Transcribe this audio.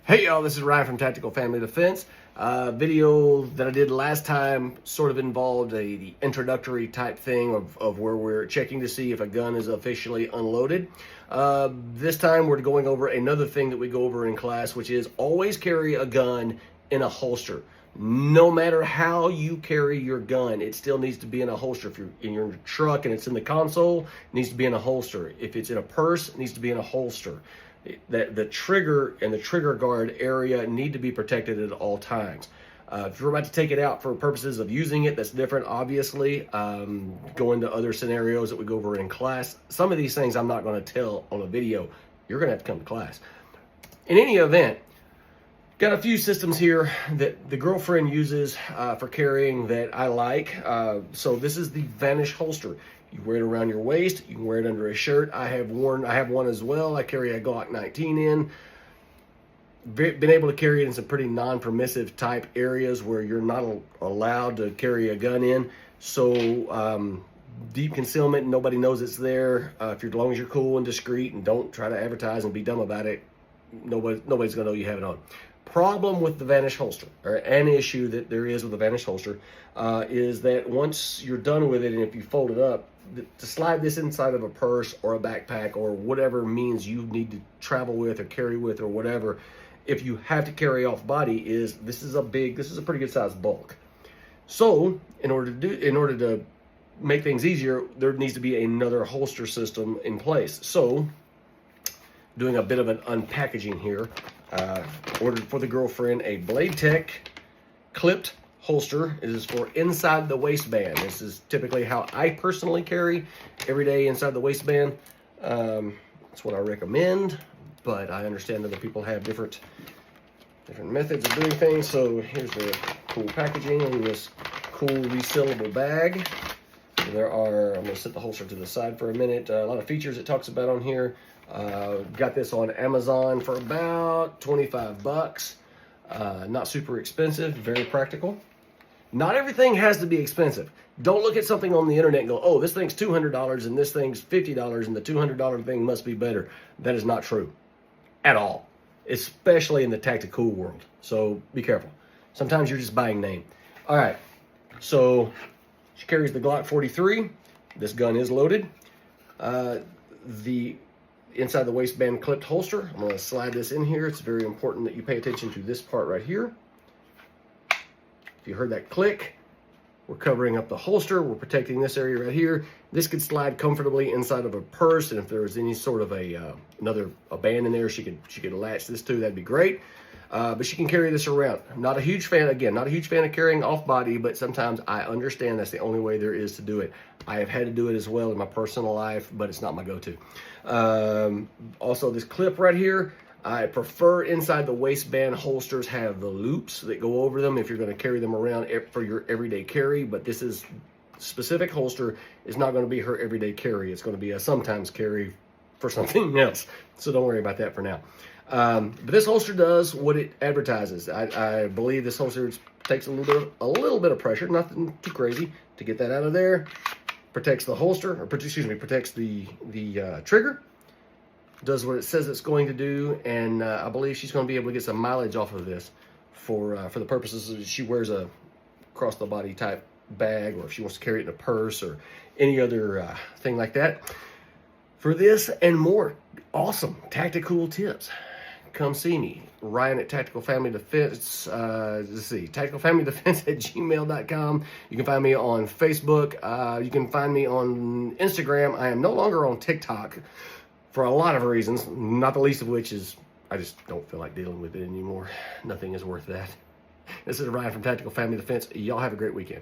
Hey y'all, this is Ryan from Tactical Family Defense. Video that I did last time sort of involved the introductory type thing of where we're checking to see if a gun is officially unloaded. This time we're going over another thing that we go over in class, which is always carry a gun in a holster. No matter how you carry your gun, it still needs to be in a holster. If you're in your truck and it's in the console, it needs to be in a holster. If it's in a purse, it needs to be in a holster. The trigger and the trigger guard area need to be protected at all times. If you're about to take it out for purposes of using it, that's different, obviously. Go into other scenarios that we go over in class. Some of these things I'm not going to tell on a video. You're going to have to come to class. In any event, got a few systems here that the girlfriend uses for carrying that I like. So this is the Vanish holster. You wear it around your waist. You can wear it under a shirt. I have one as well. I carry a Glock 19 in. Been able to carry it in some pretty non-permissive type areas where you're not allowed to carry a gun in. So deep concealment, nobody knows it's there. As long as you're cool and discreet and don't try to advertise and be dumb about it, nobody's gonna know you have it on. Problem with the Vanish holster, or an issue that there is with the Vanish holster, is that once you're done with it, and if you fold it up, to slide this inside of a purse or a backpack or whatever means you need to travel with or carry with or whatever, if you have to carry off body, this is a pretty good sized bulk. So in order to make things easier, there needs to be another holster system in place. So doing a bit of an unpackaging here. Ordered for the girlfriend a Blade Tech clipped holster. It is for inside the waistband. This is typically how I personally carry every day, inside the waistband. That's what I recommend, but I understand other people have different methods of doing things. So here's the cool packaging in this cool resealable bag. I'm going to set the holster to the side for a minute. A lot of features it talks about on here. Got this on Amazon for about 25 bucks. Not super expensive, very practical. Not everything has to be expensive. Don't look at something on the internet and go, oh, this thing's $200 and this thing's $50 and the $200 thing must be better. That is not true at all, especially in the tactical world. So be careful. Sometimes you're just buying name. All right, so she carries the Glock 43. This gun is loaded. The inside the waistband clipped holster. I'm going to slide this in here. It's very important that you pay attention to this part right here. If you heard that click, we're covering up the holster. We're protecting this area right here. This could slide comfortably inside of a purse, and if there was any sort of a band in there she could latch this to, that'd be great. But she can carry this around. I'm not a huge fan, again, not a huge fan of carrying off body, but sometimes I understand that's the only way there is to do it. I have had to do it as well in my personal life, but it's not my go-to. Also, this clip right here, I prefer inside the waistband holsters have the loops that go over them if you're going to carry them around for your everyday carry, but this is specific holster is not going to be her everyday carry. It's going to be a sometimes carry for something else, so don't worry about that for now. But this holster does what it advertises. I believe this holster takes a little bit of pressure, nothing too crazy, to get that out of there. Protects the holster, or protects the trigger. Does what it says it's going to do, and I believe she's going to be able to get some mileage off of this for the purposes of she wears a across the body type bag, or if she wants to carry it in a purse or any other thing like that. For this and more awesome tactical tips, come see me, Ryan at Tactical Family Defense. tacticalfamilydefense@gmail.com. You can find me on Facebook. You can find me on Instagram. I am no longer on TikTok for a lot of reasons, not the least of which is I just don't feel like dealing with it anymore. Nothing is worth that. This is Ryan from Tactical Family Defense. Y'all have a great weekend.